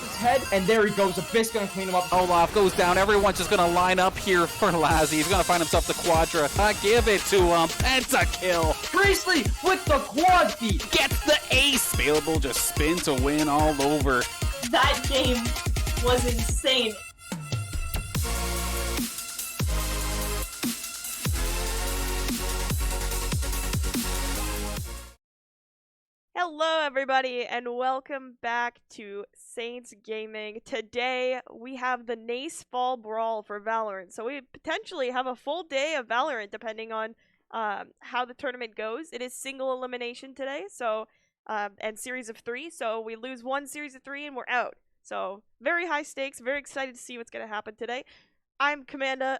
his head, and there he goes. Abyss gonna clean him up. Olaf goes down. Everyone's just gonna line up here for Lazzy. He's gonna find himself the Quadra. Give it to him. Pentakill. Priestley with the quad feed. Gets the ace. Available just spin to win all over. That game was insane. Hello everybody and welcome back to Saints Gaming. Today we have the NACE Fall Brawl for Valorant. So we potentially have a full day of Valorant depending on how the tournament goes. It is single elimination today, so and series of 3. So we lose one series of 3 and we're out. So very high stakes, very excited to see what's going to happen today. I'm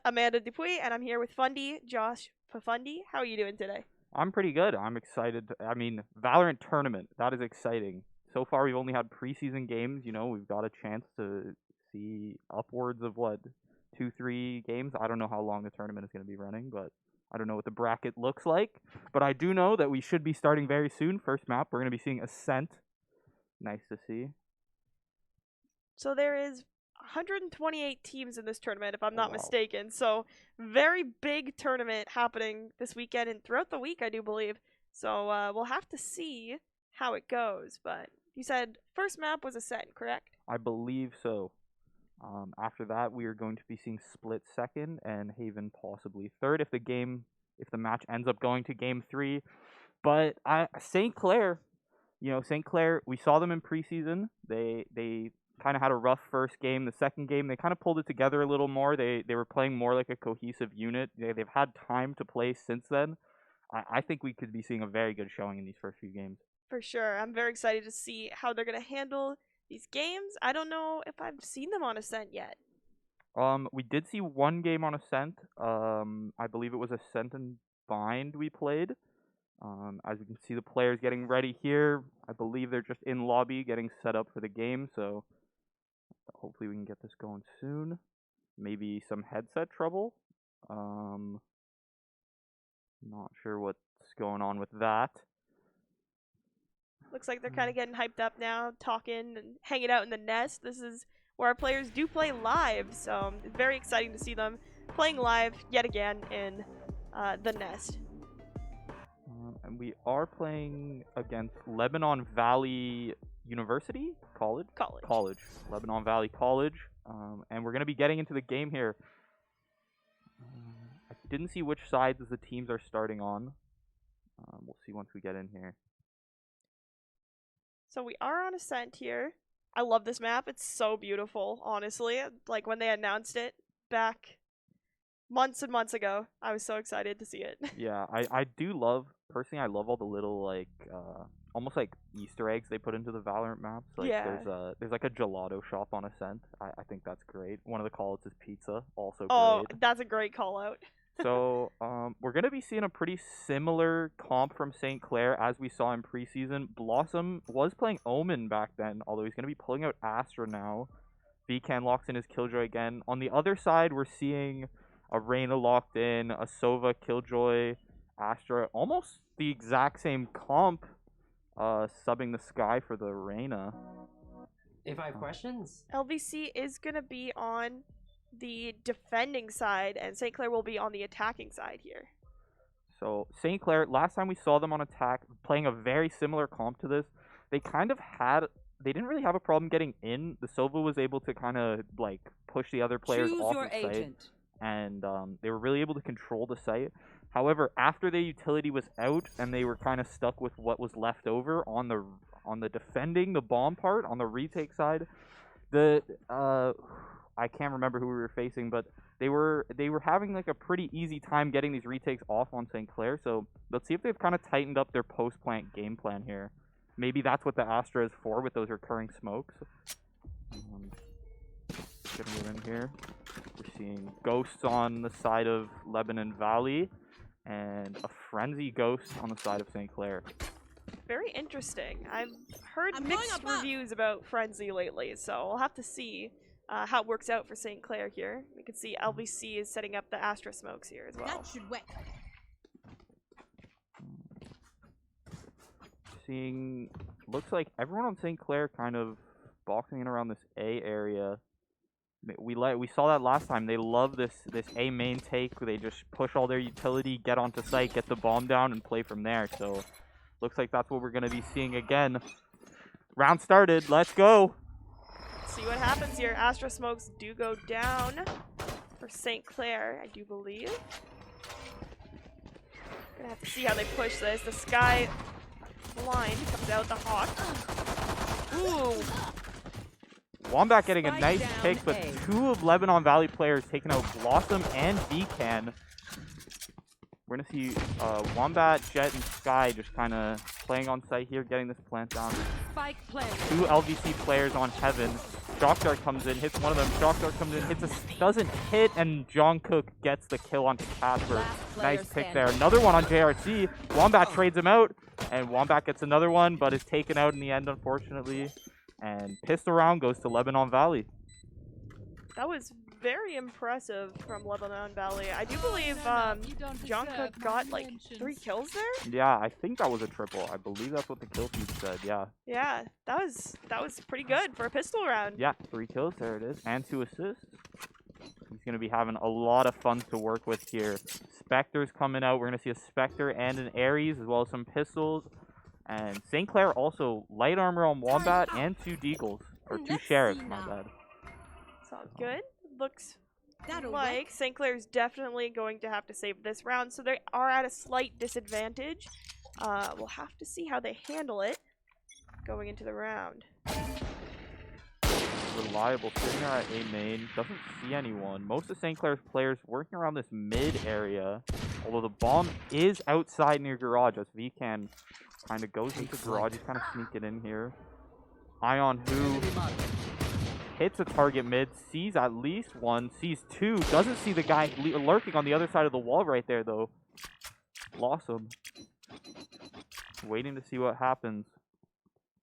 Amanda Dupuy and I'm here with Fundy, Josh Pafundi. How are you doing today? I'm pretty good. I'm excited. I mean, Valorant tournament, that is exciting. So far, we've only had preseason games. You know, we've got a chance to see upwards of, 2-3 games. I don't know how long the tournament is going to be running, but I don't know what the bracket looks like. But I do know that we should be starting very soon. First map, we're going to be seeing Ascent. Nice to see. So there is 128 teams in this tournament, if I'm not Wow. mistaken. So very big tournament happening this weekend and throughout the week, I do believe. So we'll have to see how it goes. But you said first map was Ascent, correct? I believe so. After that, we are going to be seeing Split second and Haven possibly third if the match ends up going to game 3. But St. Clair, St. Clair, we saw them in preseason. They kind of had a rough first game. The second game, they kind of pulled it together a little more. They were playing more like a cohesive unit. They've had time to play since then. I think we could be seeing a very good showing in these first few games. For sure. I'm very excited to see how they're going to handle these games. I don't know if I've seen them on Ascent yet. We did see one game on Ascent. I believe it was Ascent and Bind we played. As you can see, the players getting ready here. I believe they're just in lobby getting set up for the game, so hopefully we can get this going soon. Maybe some headset trouble. Not sure what's going on with that. Looks like they're kind of getting hyped up now, talking and hanging out in the nest. This is where our players do play live, so it's very exciting to see them playing live yet again in the nest. And we are playing against Lebanon Valley University? College. Lebanon Valley College. And we're going to be getting into the game here. I didn't see which sides the teams are starting on. We'll see once we get in here. So we are on Ascent here. I love this map. It's so beautiful, honestly. Like when they announced it back months and months ago, I was so excited to see it. Yeah, I do love, personally, I love all the little, almost like Easter eggs they put into the Valorant maps. Like, Yeah. there's like a gelato shop on Ascent. I think that's great. One of the call-outs is pizza, also Oh, great. that's a great call out. So, we're going to be seeing a pretty similar comp from St. Clair as we saw in preseason. Blossom was playing Omen back then, although he's going to be pulling out Astra now. Vcan locks in his Killjoy again. On the other side, we're seeing a Reyna locked in, a Sova, Killjoy, Astra. Almost the exact same comp, subbing the Sky for the Reyna. If I have questions? LVC is going to be on the defending side, and St. Clair will be on the attacking side here. So, St. Clair, last time we saw them on attack, playing a very similar comp to this, they didn't really have a problem getting in. The Sova was able to kind of, push the other players off the site. And they were really able to control the site. However, after the utility was out, and they were kind of stuck with what was left over on the defending the bomb part, on the retake side, I can't remember who we were facing, but they were having a pretty easy time getting these retakes off on St. Clair. So let's see if they've kind of tightened up their post-plant game plan here. Maybe that's what the Astra is for with those recurring smokes. Gonna move in here. We're seeing Ghosts on the side of Lebanon Valley and a Frenzy Ghost on the side of St. Clair. Very interesting. I've heard mixed reviews about Frenzy lately, so we'll have to see how it works out for St. Clair here. We can see LVC is setting up the Astra smokes here as well. That should wet. Seeing, looks like everyone on St. Clair kind of boxing in around this A area. We saw that last time. They love this A main take where they just push all their utility, get onto site, get the bomb down, and play from there. So looks like that's what we're gonna be seeing again. Round started. Let's go. See what happens here. Astra smokes do go down for St. Clair, I do believe. Gonna have to see how they push this. The Sky blind comes out, the Hawk. Ooh. Wombat getting a Spike nice down pick, but A. 2 of Lebanon Valley players taking out Blossom and VCan. We're going to see Wombat, Jet, and Sky just kind of playing on site here, getting this plant down. Spike planted. 2 LVC players on Heaven. Shockdart comes in, hits one of them. Shockdart comes in, hits a, doesn't hit, and Jungkook gets the kill onto Casper. Last player Nice pick standing. there. Another one on JRC. Wombat trades him out, and Wombat gets another one, but is taken out in the end, unfortunately. And pistol round goes to Lebanon Valley. That was very impressive from Lebanon Valley. I do believe Jungkook got like 3 kills there. Yeah, I think that was a triple. I believe that's what the kill feed said. Yeah. Yeah, that was pretty good for a pistol round. Yeah, 3 kills. There it is. And 2 assists. He's going to be having a lot of fun to work with here. Spectre's coming out. We're going to see a Spectre and an Ares, as well as some pistols. And St. Clair also light armor on Wombat and 2 Deagles. Or 2 Sheriffs, my bad. Sounds good. Looks That'll like St. Clair's definitely going to have to save this round, so they are at a slight disadvantage. We'll have to see how they handle it going into the round. Reliable sitting there at A main. Doesn't see anyone. Most of St. Clair's players working around this mid area. Although the bomb is outside near garage as VCan kind of goes into garage. He's kind of sneaking in here. Ion who hits a target mid, sees at least one, sees 2, doesn't see the guy lurking on the other side of the wall right there though. Blossom. Waiting to see what happens.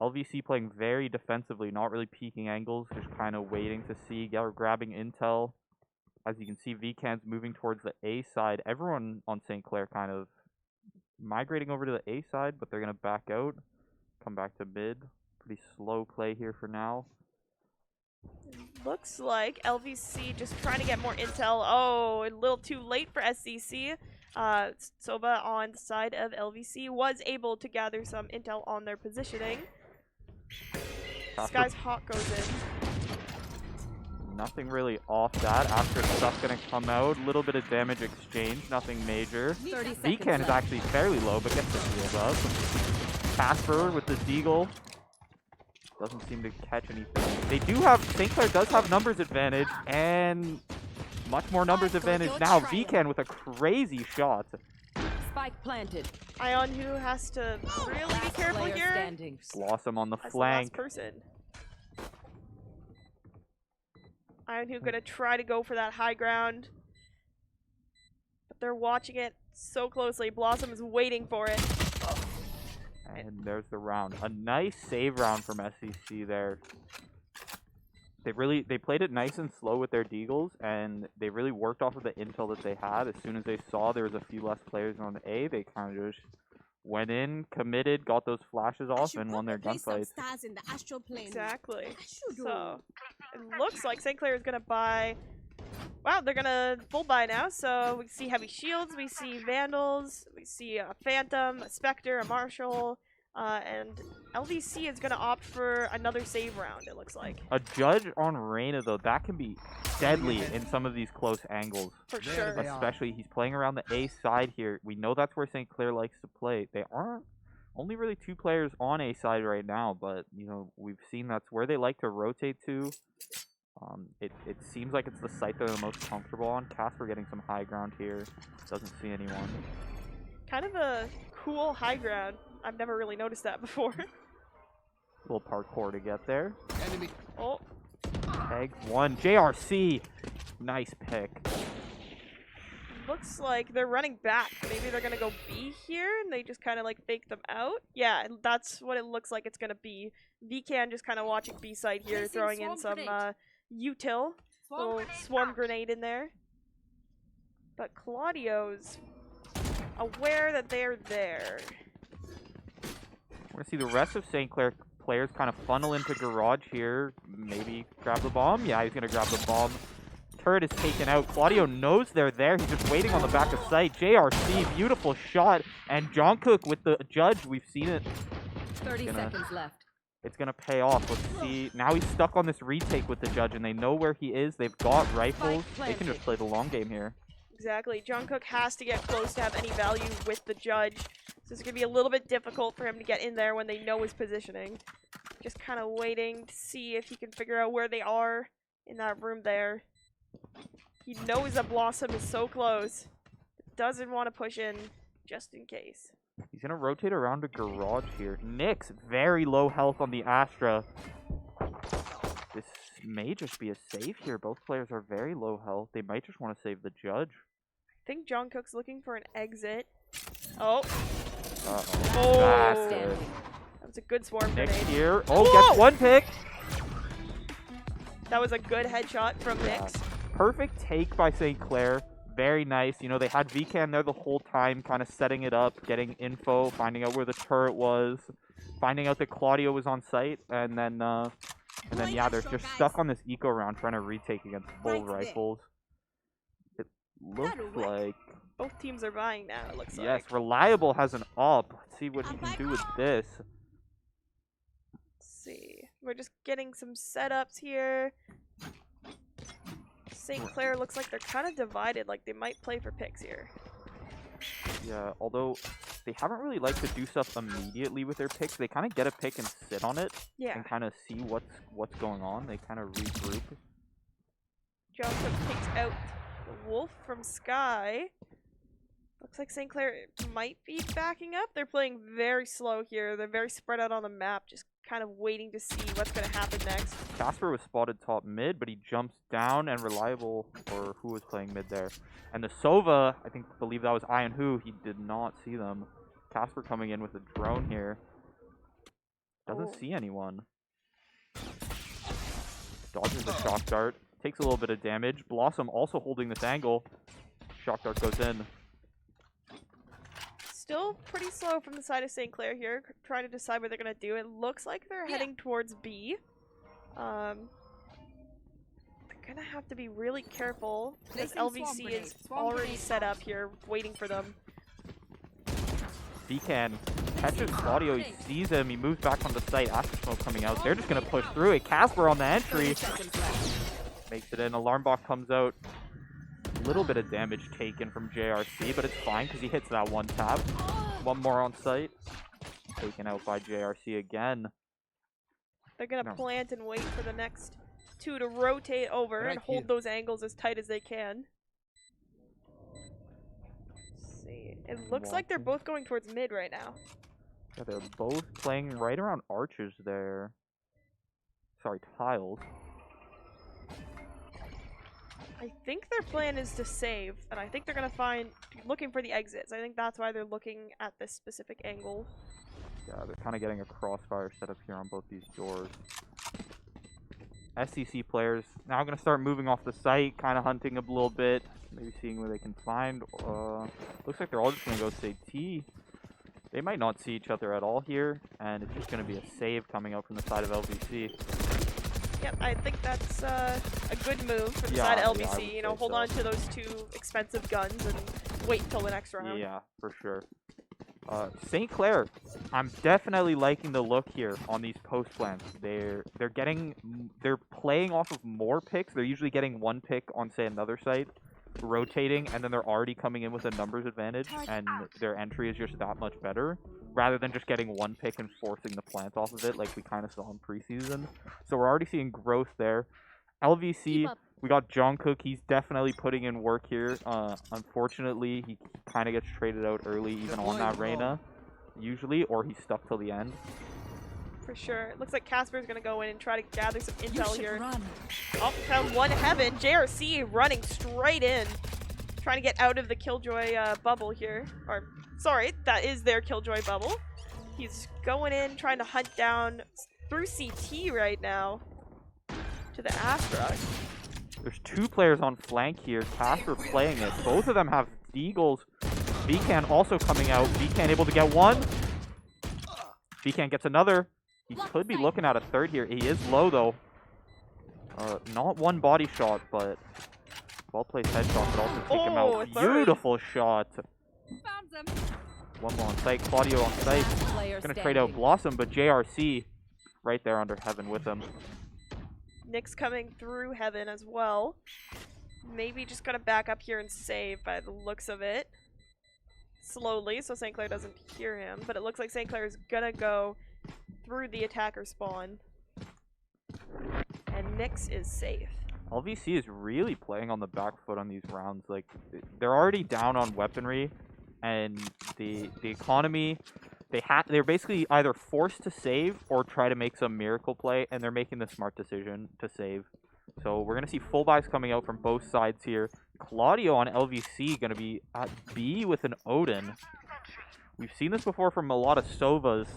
LVC playing very defensively, not really peeking angles, just kind of waiting to see, grabbing intel. As you can see, VCan's moving towards the A side. Everyone on St. Clair kind of migrating over to the A side, but they're going to back out, come back to mid. Pretty slow play here for now. Looks like LVC just trying to get more intel. Oh, a little too late for SCC. Soba on the side of LVC was able to gather some intel on their positioning. Sky's Hawk goes in. Nothing really off that. After stuff's going to come out. A little bit of damage exchange. Nothing major. 30 seconds VCan is left. actually fairly low, but gets the shield up. Casper with the Deagle. Doesn't seem to catch anything. They do have, St. Clair does have numbers advantage, and much more numbers advantage now. VCan with a crazy shot. Spike planted. Ion who has to really be Last careful player here. standing. Blossom on the As the last flank. person. Ion who gonna try to go for that high ground. But they're watching it so closely. Blossom is waiting for it. And there's the round. A nice save round from SCC there. They played it nice and slow with their Deagles, and they really worked off of the intel that they had. As soon as they saw there was a few less players on the A, they kind of just went in, committed, got those flashes off, and won their gunfights. Exactly. So it looks like St. Clair is gonna buy. Wow, they're gonna full buy now. So we see heavy shields, we see vandals, we see a phantom, a specter, a marshal, and LVC is gonna opt for another save round. It looks like A judge on Reyna though, that can be deadly in some of these close angles. for sure. Especially he's playing around the A side here. We know that's where St. Clair likes to play. They aren't only really 2 players on A side right now, but you know we've seen that's where they like to rotate to. It seems like it's the site they're the most comfortable on. Casper getting some high ground here. Doesn't see anyone. Kind of a cool high ground. I've never really noticed that before. Little parkour to get there. Oh, Tag 1. JRC. Nice pick. looks like they're running back. Maybe they're gonna go B here, and they just kind of like fake them out. Yeah, that's what it looks like it's gonna be. VCan just kind of watching B side here, throwing in some util, little swarm grenade in there. But Claudio's aware that they're there. We're going to see the rest of St. Clair players kind of funnel into garage here. Maybe grab the bomb. Yeah, he's going to grab the bomb. Turret is taken out. Claudio knows they're there. He's just waiting on the back of sight. JRC, beautiful shot. And Jungkook with the judge. We've seen it. 30 seconds left. It's going to pay off. Let's see. Now he's stuck on this retake with the judge, and they know where he is. They've got rifles. They can just play the long game here. Exactly. Jungkook has to get close to have any value with the judge. So it's going to be a little bit difficult for him to get in there when they know his positioning. Just kind of waiting to see if he can figure out where they are in that room there. He knows that Blossom is so close. Doesn't want to push in just in case. He's going to rotate around a garage here. NACE, very low health on the Astra. This may just be a save here. Both players are very low health. They might just want to save the judge. I think Jungkook's looking for an exit. Oh. Uh-oh. Oh. Bastard. That was a good swarm NACE grenade. here. Oh, gets one pick. That was a good headshot from NACE. Perfect take by St. Clair. Very nice. You know, they had VCAN there the whole time, kind of setting it up, getting info, finding out where the turret was, finding out that Claudio was on site, and then yeah, they're just stuck on this eco round trying to retake against full rifles. It looks like Both teams are buying now, it looks like. yes, Reliable has an op. Let's see what he can do with this. Let's see. We're just getting some setups here. St. Clair looks like they're kind of divided, like they might play for picks here. Yeah, although they haven't really liked to do stuff immediately with their picks. They kind of get a pick and sit on it and kind of see what's going on. They kind of regroup. Jungkook takes out the Wolf from Sky. Looks like St. Clair might be backing up. They're playing very slow here. They're very spread out on the map, just kind of waiting to see what's going to happen next. Casper was spotted top mid, but he jumps down, and Reliable, or who was playing mid there? And the Sova, believe that was Ian Who, he did not see them. Casper coming in with a drone here. Doesn't see anyone. Dodges the shock dart. Takes a little bit of damage. Blossom also holding this angle. Shock dart goes in. Still pretty slow from the side of St. Clair here, trying to decide what they're going to do. It looks like they're heading towards B. They're going to have to be really careful, as LVC is already set up here, waiting for them. VCAN catches Claudio, he sees him, he moves back on the site. After smoke coming out, they're just going to push through it. Casper on the entry. Makes it in. Alarm bot comes out. Little bit of damage taken from JRC, but it's fine because he hits that one tap. One more on site. Taken out by JRC again. They're going to plant and wait for the next two to rotate over and hold those angles as tight as they can. Let's see. It looks like they're both going towards mid right now. Yeah, they're both playing right around arches there. Sorry, tiles. I think their plan is to save, and I think they're going to looking for the exits. I think that's why they're looking at this specific angle. Yeah, they're kind of getting a crossfire set up here on both these doors. SCC players now going to start moving off the site, kind of hunting a little bit, maybe seeing where they can find. Looks like they're all just going to go say T. They might not see each other at all here, and it's just going to be a save coming out from the side of LVC. Yep, I think that's a good move for the side of LVC. You know, hold on to those two expensive guns and wait until the next round. Yeah, for sure. St. Clair, I'm definitely liking the look here on these post plans. They're playing off of more picks. They're usually getting one pick on, say, another site, rotating, and then they're already coming in with a numbers advantage, and their entry is just that much better, rather than just getting one pick and forcing the plant off of it like we kind of saw in preseason. So we're already seeing growth there. LVC, we got Jungkook. He's definitely putting in work here. Unfortunately, he kind of gets traded out early, even on that Reyna, usually, or he's stuck till the end. For sure. It looks like Casper's going to go in and try to gather some intel here. Oh, found one heaven. JRC running straight in, trying to get out of the Killjoy bubble here. Or, sorry, that is their Killjoy bubble. He's going in, trying to hunt down through CT right now to the Astra. There's two players on flank here. Casper playing it. Both of them have Deagles. VCAN also coming out. VCAN able to get one. VCAN gets another. He could be looking at a third here. He is low, though. Not one body shot, but well-placed headshot could also take him Oh, out. third. Beautiful shot. Found them. One more on site. Claudio on site. Player Gonna trade out standing. Blossom, but JRC right there under Heaven with him. Nick's coming through Heaven as well. Maybe just gonna back up here and save by the looks of it. Slowly, so St. Clair doesn't hear him. But it looks like St. Clair is gonna go through the attacker spawn. And Nyx is safe. LVC is really playing on the back foot on these rounds. Like, they're already down on weaponry, and the economy, they're basically either forced to save or try to make some miracle play, and they're making the smart decision to save. So we're gonna see full buys coming out from both sides here. Claudio on LVC gonna be at B with an Odin. We've seen this before from a lot of Sovas.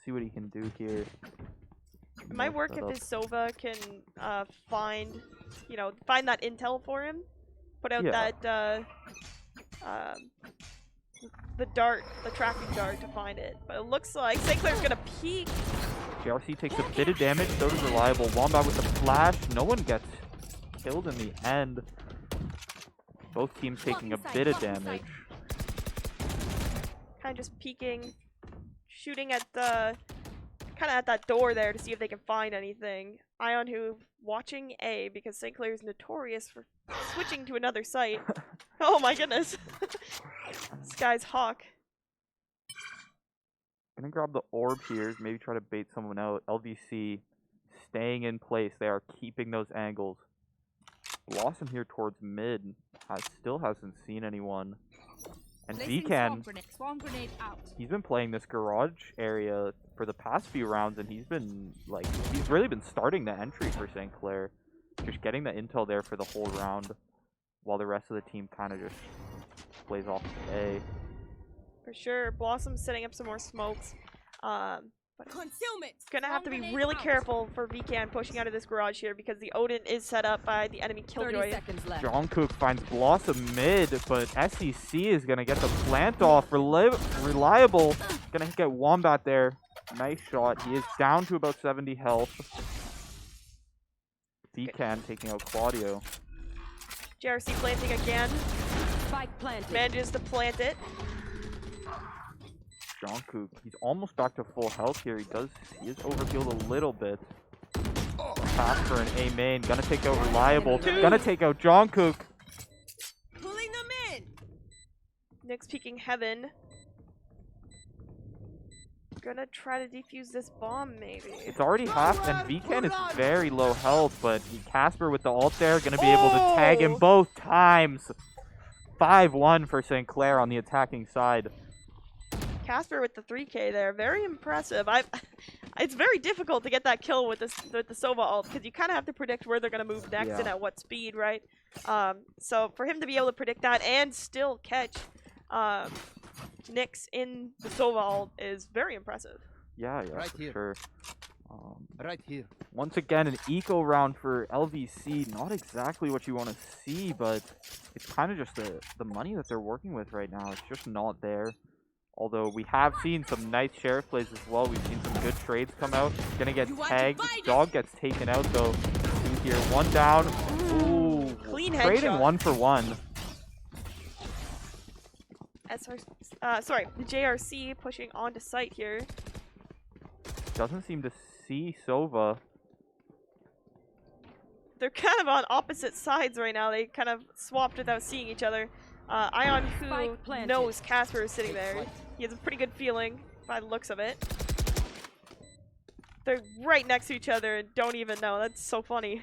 See what he can do here. It might work if his Sova can find that intel for him. Put out Yeah. that the dart, the tracking dart to find it. But it looks like St. Clair's gonna peek. JRC takes a bit of damage, so does Reliable. Wombat with the flash. No one gets killed in the end. Both teams taking a bit of damage. Kind of just peeking, shooting at the at that door there to see if they can find anything. Ion who watching A because St. Clair is notorious for switching to another site. Oh my goodness. This guy's Hawk. Gonna grab the orb here, maybe try to bait someone out. LVC staying in place. They are keeping those angles. Blossom here towards mid still hasn't seen anyone. And Placing Vcan, swarm grenade out. he's been playing this garage area for the past few rounds, and he's really been starting the entry for St. Clair. Just getting the intel there for the whole round, while the rest of the team kind of just plays off A. For sure. Blossom's setting up some more smokes. But Concealment. gonna have to be really careful for Vcan pushing out of this garage here because the Odin is set up by the enemy 30 Killjoy. seconds left. Jungkook finds Blossom mid, but SEC is going to get the plant off. Reliable. Going to get Wombat there. Nice shot. He is down to about 70 health. Vcan taking out Claudio. JRC planting again. Spike planted. Manages to plant it. Jungkook, he's almost back to full health here. He is overhealed a little bit. Pass for an A main. Gonna take out Reliable. Gonna take out Jungkook. Pulling them in. Nyx peeking Heaven. Gonna try to defuse this bomb maybe. It's already half, and Vcan is very low health, but Casper with the ult there, gonna be able to tag him both times. 5-1 for St. Clair on the attacking side. Casper with the 3K there, very impressive. It's very difficult to get that kill with the Sova ult because you kind of have to predict where they're gonna move next and at what speed, right? So for him to be able to predict that and still catch Nyx in the Sova ult is very impressive. Yeah, Right for here. sure. Right here. Once again, an eco round for LVC. Not exactly what you want to see, but it's kind of just the money that they're working with right now. It's just not there. Although we have seen some nice sheriff plays as well. We've seen some good trades come out. Gonna get tagged. Dog gets taken out though. Two here, one down. Ooh, Clean trading headshot. 1-for-1. Sorry, the JRC pushing onto site here. Doesn't seem to see Sova. They're kind of on opposite sides right now. They kind of swapped without seeing each other. Ion, who Spike planted. knows Casper is sitting there, he has a pretty good feeling by the looks of it. They're right next to each other and don't even know. That's so funny.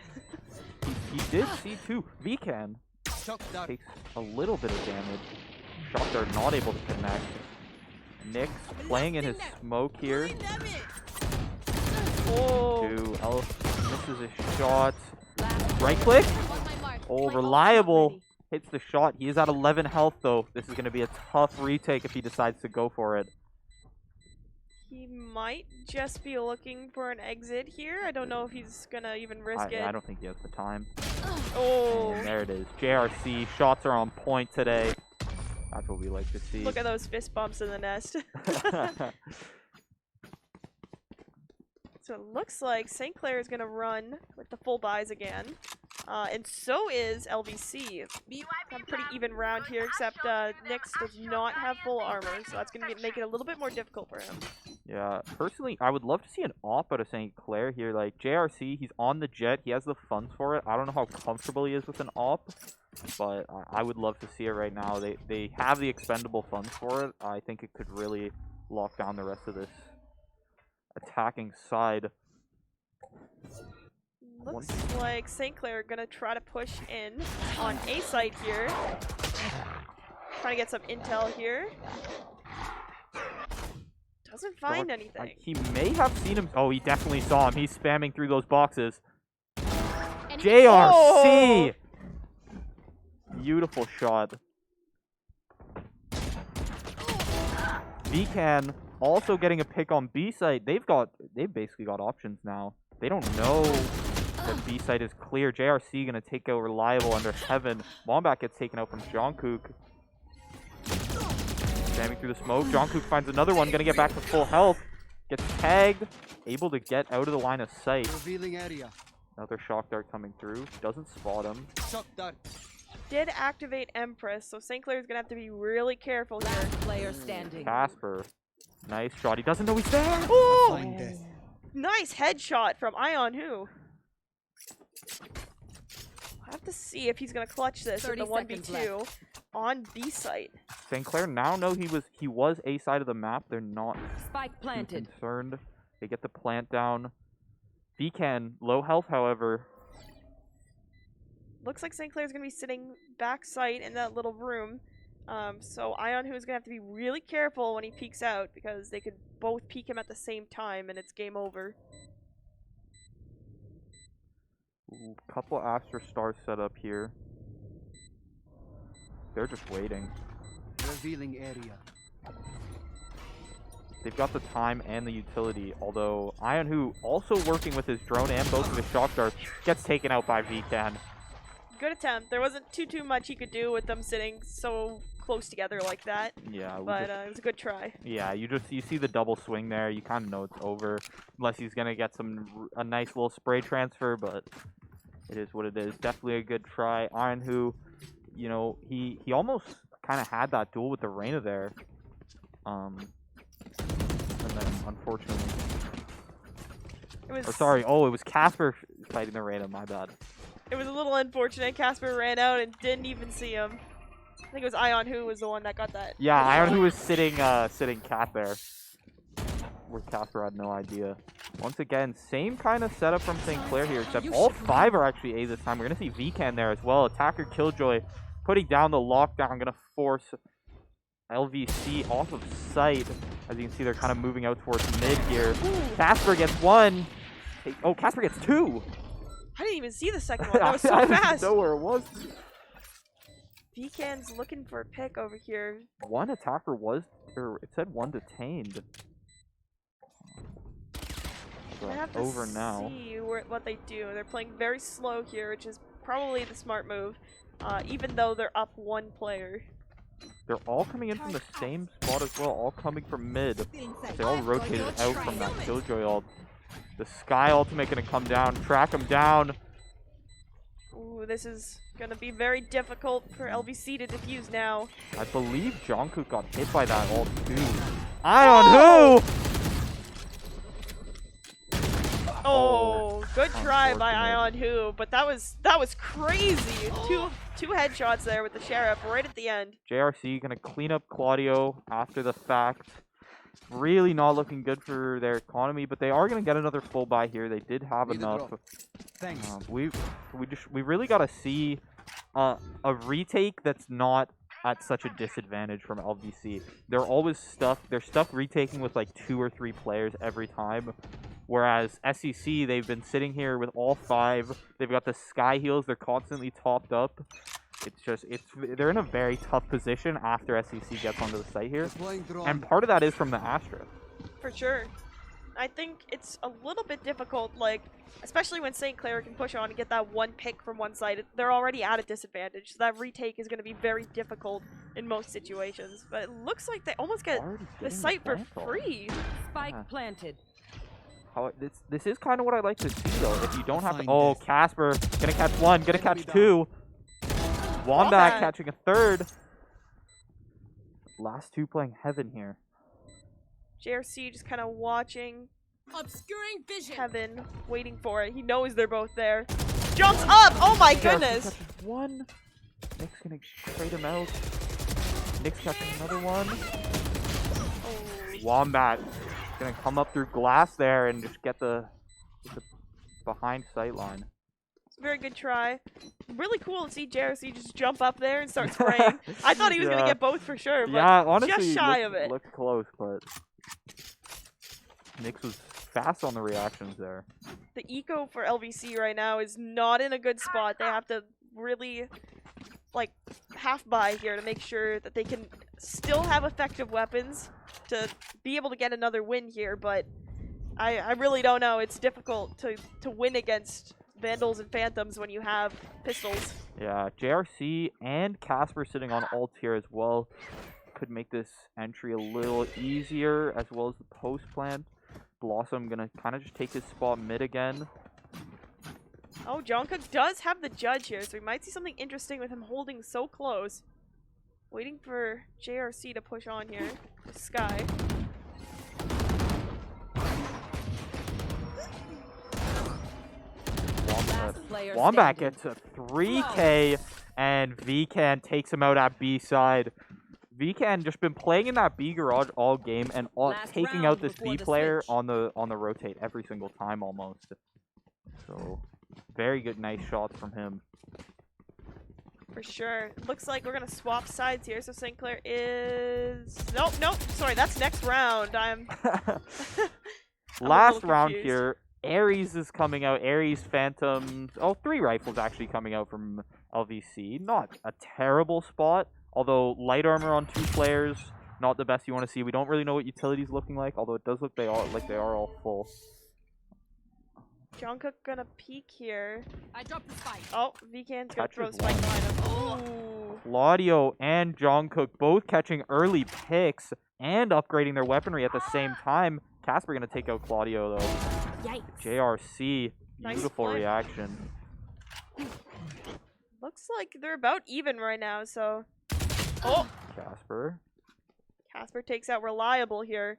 He did see too. Vcan Shock dart. takes a little bit of damage. Shots are not able to connect. Nyx playing in his smoke here. Oh, Misses a shot. Right click. Oh, Reliable hits the shot. He is at 11 health though. This is going to be a tough retake if he decides to go for it. he might just be looking for an exit here. I don't know if he's gonna even risk it. I don't think he has the time. Oh, And there it is. JRC shots are on point today. That's what we like to see. look at those fist bumps in the nest. So it looks like St. Clair is going to run with the full buys again. And so is LVC. A pretty even round here, except Nyx does not have full armor, so that's going to make it a little bit more difficult for him. Yeah, personally, I would love to see an op out of St. Clair here. Like, JRC, he's on the jet. He has the funds for it. I don't know how comfortable he is with an op, but I would love to see it right now. They have the expendable funds for it. I think it could really lock down the rest of this attacking side. Looks like St. Clair are going to try to push in on A site here. Trying to get some intel here. Doesn't find anything. He may have seen him. Oh, he definitely saw him. He's spamming through those boxes. JRC! Oh! Beautiful shot. VCan also getting a pick on B site. They've basically got options now. They don't know that B site is clear. JRC gonna take out Reliable under Heaven. Wombat gets taken out from Jungkook. Spamming through the smoke. Jungkook finds another one. Gonna get back to full health. Gets tagged. Able to get out of the line of sight. Revealing area. Another shock dart coming through. Doesn't spot him. Shock dart. Did activate Empress, so St. Clair is going to have to be really careful here. Last player standing. Casper. Nice shot. He doesn't know he's there. Oh! Find death. Nice headshot from Ion Who. I have to see if he's going to clutch this in 30 the seconds 1v2 on B site. St. Clair now know he was A side of the map. They're not Spike too planted. concerned. They get the plant down. VCan, low health, however. Looks like St. Clair's going to be sitting back site in that little room. So Ion Who is going to have to be really careful when he peeks out, because they could both peek him at the same time and it's game over. Ooh, couple Astra stars set up here. They're just waiting. Revealing area. They've got the time and the utility, although Ion Who also working with his drone and both of his shock darts gets taken out by VCan. Good attempt. There wasn't too much he could do with them sitting so close together like that. Yeah, But it was a good try. yeah, you see the double swing there. You kind of know it's over, unless he's gonna get a nice little spray transfer. But it is what it is. Definitely a good try. Iron Who, you know, he almost kind of had that duel with the Reyna there, and then unfortunately, It was. or sorry, oh, it was Casper fighting the Reyna. My bad. It was a little unfortunate. Casper ran out and didn't even see him. I think it was Ion Who was the one that got that. Yeah, Iron Who was sitting cat there, where Casper had no idea. Once again, same kind of setup from St. Clair here, except all 5 are actually A this time. We're gonna see VCan there as well. Attacker Killjoy putting down the lockdown, gonna force LVC off of sight. As you can see, they're kind of moving out towards mid here. Casper gets 1. Oh, Casper gets 2. I didn't even see the second one. That was so I didn't fast. know where it was. VCan's looking for a pick over here. One attacker was, or it said 1 detained. So I have to over now. see what they do. They're playing very slow here, which is probably the smart move, even though they're up 1 player. They're all coming in from the same spot as well, all coming from mid. They all rotated out from that Killjoy ult. The Sky ultimate gonna come down, track him down. Ooh, this is gonna be very difficult for LVC to defuse now. I believe Jungkook got hit by that ult too. Ion Who? Oh, good try by unfortunate. Ion Who, but that was crazy. Two headshots there with the Sheriff right at the end. JRC gonna clean up Claudio after the fact. Really not looking good for their economy, but they are gonna get another full buy here. They did have Need a enough. drop. Thanks. We really gotta see a retake that's not at such a disadvantage from LVC. They're stuck retaking with like 2 or 3 players every time. Whereas SEC, they've been sitting here with all 5. They've got the Sky Heals. They're constantly topped up. They're in a very tough position after SEC gets onto the site here. Deploying drone. And part of that is from the Astra. For sure. I think it's a little bit difficult, like, especially when St. Clair can push on and get that 1 pick from one side. They're already at a disadvantage, so that retake is going to be very difficult in most situations. But it looks like they almost get Already the getting site for plant off. free. Spike Yeah. planted. how this is kind of what I like to see though. If you don't have to, Find oh, this. Casper gonna catch one, gonna catch Enemy two. Wombat Wombat. catching a third. Last two playing heaven here. JRC just kind of watching Obscuring vision. Heaven, waiting for it. He knows they're both there. Jumps up! Oh my JRC goodness! catches one. Nick's gonna trade him out. Nick's catching another one. Oh. Wombat gonna come up through glass there and just get the behind sight line. Very good try. Really cool to see JRC just jump up there and start spraying. I thought he was gonna Yeah. get both for sure, but Yeah, honestly, just shy of it. Looked close, but Nix was fast on the reactions there. The eco for LVC right now is not in a good spot. They have to really, like, half buy here to make sure that they can still have effective weapons to be able to get another win here, but I really don't know. It's difficult to win against Vandals and Phantoms when you have pistols. Yeah, JRC and Casper sitting on ult here as well could make this entry a little easier, as well as the post plan. Blossom gonna kind of just take his spot mid again. Oh, Jungkook does have the judge here, so we might see something interesting with him holding so close. Waiting for JRC to push on here with Sky. Wombat gets a 3K, and VCan takes him out at B side. VCan just been playing in that B garage all game and taking out this B player on the rotate every single time almost. So very good, nice shots from him. For sure. Looks like we're gonna swap sides here. So St. Clair is nope. Sorry, that's next round. I'm Last little round confused. here, Ares is coming out. Ares Phantoms. Oh, 3 rifles actually coming out from LVC. Not a terrible spot. Although light armor on 2 players, not the best you want to see. We don't really know what utility's looking like. Although it does look they are all full. Jungkook gonna peek here. I dropped the spike. Oh, VCan's gonna throw Catches the spike one. behind him. Ooh. Claudio and Jungkook both catching early picks and upgrading their weaponry at the same time. Casper gonna take out Claudio though. Yikes. JRC, Nice beautiful play. reaction. Looks like they're about even right now, so oh, Casper. takes out Reliable here.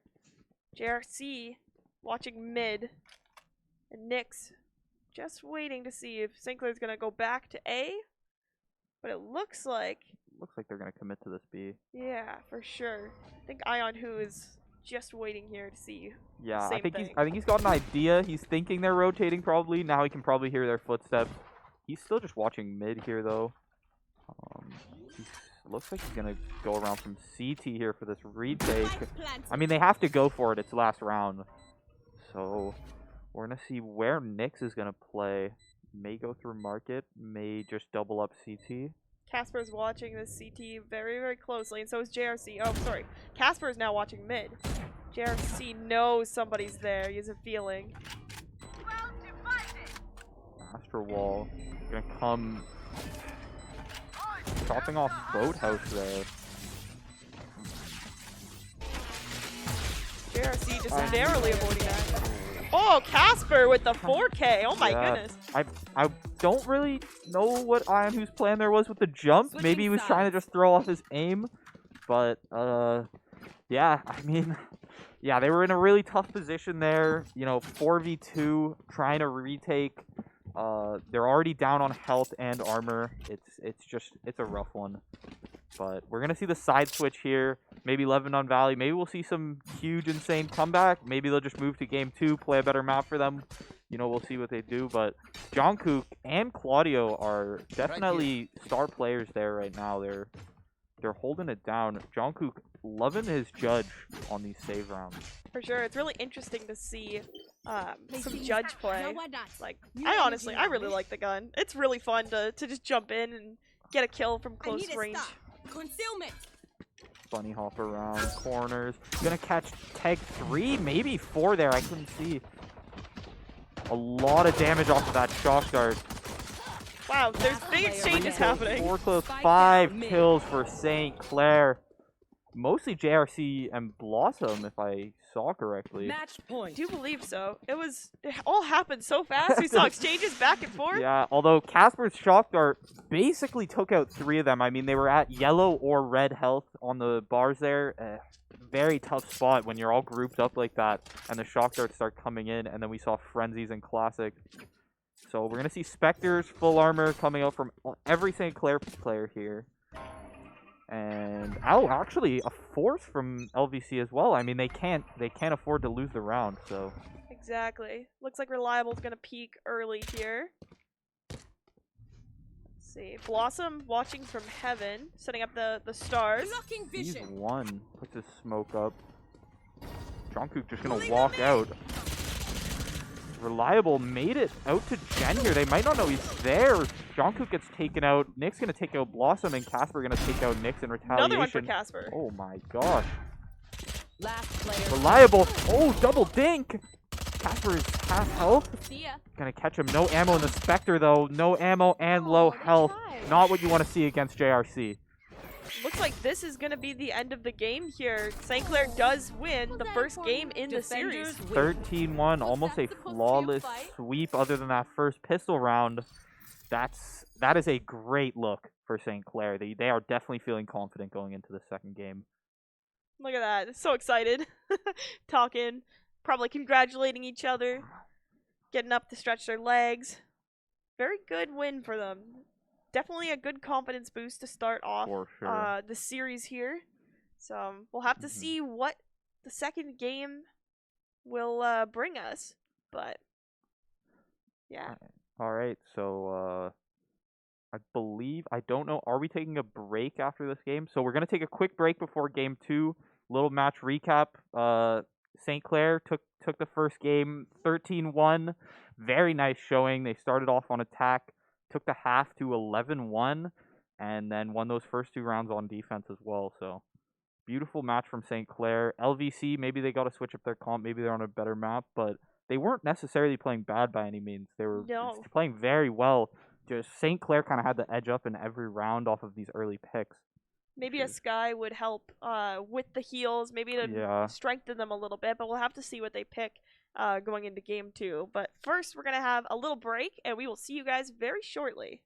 JRC watching mid. And Nyx just waiting to see if St. Clair's gonna go back to A. But it looks like they're gonna commit to this B. yeah, for sure. I think Ion Who is just waiting here to see. Yeah, I Same think thing. he's got an idea. He's thinking they're rotating probably. Now he can probably hear their footsteps. He's still just watching mid here though. Looks like he's gonna go around from CT here for this retake. I mean, they have to go for it. It's last round. So we're gonna see where Nyx is gonna play. May go through market, may just double up CT. Casper's watching this CT very, very closely, and so is JRC. Oh, sorry. Casper is now watching mid. JRC knows somebody's there. He has a feeling. Astro Wall gonna come chopping off Boathouse there. JRC just narrowly avoiding that. Oh, Casper with the 4K. Oh my Yeah. goodness. I don't really know what Ion Who's plan there was with the jump. Maybe he was trying to just throw off his aim. But, yeah, I mean, yeah, they were in a really tough position there. You know, 4v2, trying to retake. They're already down on health and armor. It's a rough one. But we're going to see the side switch here. Maybe Lebanon Valley. Maybe we'll see some huge, insane comeback. Maybe they'll just move to game 2, play a better map for them. You know, we'll see what they do. But Jungkook and Claudio are definitely star players there right now. They're holding it down. Jungkook loving his judge on these save rounds. For sure. It's really interesting to see some judge play. No, why not? Like, You I know honestly, anything I really else? like the gun. It's really fun to just jump in and get a kill from I close need to range. stop. Concealment. Bunny hop around corners. Gonna catch tag 3, maybe 4 there. I couldn't see. A lot of damage off of that shock dart. Wow, there's big exchanges happening. 4 kills, Spike 5 down mid. kills for St. Clair. Mostly JRC and Blossom, if I saw correctly. Match I point. do believe so. It all happened so fast. We saw exchanges back and forth. Yeah, although Casper's shock dart basically took out 3 of them. I mean, they were at yellow or red health on the bars there. Very tough spot when you're all grouped up like that and the shock darts start coming in, and then we saw frenzies in classic. So we're gonna see Spectres full armor coming out from every St. Clair player here. And actually a fourth from LVC as well. I mean, they can't afford to lose the round, so Exactly. Looks like Reliable's gonna peak early here. Let's see. Blossom watching from heaven, setting up the stars. Blocking he's vision. one. Puts his smoke up. Jungkook just gonna walk out. Reliable made it out to Jen here. They might not know he's there. Jungkook gets taken out. Nick's gonna take out Blossom, and Casper gonna take out Nick's in retaliation. Another one for Casper. Oh my gosh. Last player. Reliable. Oh, double dink. Casper is half health. See ya. Gonna catch him. No ammo in the Spectre, though. No ammo and low they health. tried. Not what you want to see against JRC. Looks like this is gonna be the end of the game here. St. Clair does win the first game in the series. Defenders win. 13-1, almost a that's supposed to be a flawless fight. sweep other than that first pistol round. That is a great look for St. Clair. They are definitely feeling confident going into the second game. Look at that. So excited. Talking. Probably congratulating each other. Getting up to stretch their legs. Very good win for them. Definitely a good confidence boost to start off For sure. the series here. So we'll have to see what the second game will bring us. But yeah. All right, so I don't know, are we taking a break after this game? So we're going to take a quick break before game 2. Little match recap. St. Clair took the first game 13-1. Very nice showing. They started off on attack, took the half to 11-1, and then won those first 2 rounds on defense as well. So beautiful match from St. Clair. LVC, maybe they got to switch up their comp. Maybe they're on a better map, but they weren't necessarily playing bad by any means. They were No. playing very well. Just St. Clair kind of had the edge up in every round off of these early picks. Maybe a Sky would help with the heals, maybe to Yeah. strengthen them a little bit, but we'll have to see what they pick going into game 2. But first, we're going to have a little break, and we will see you guys very shortly.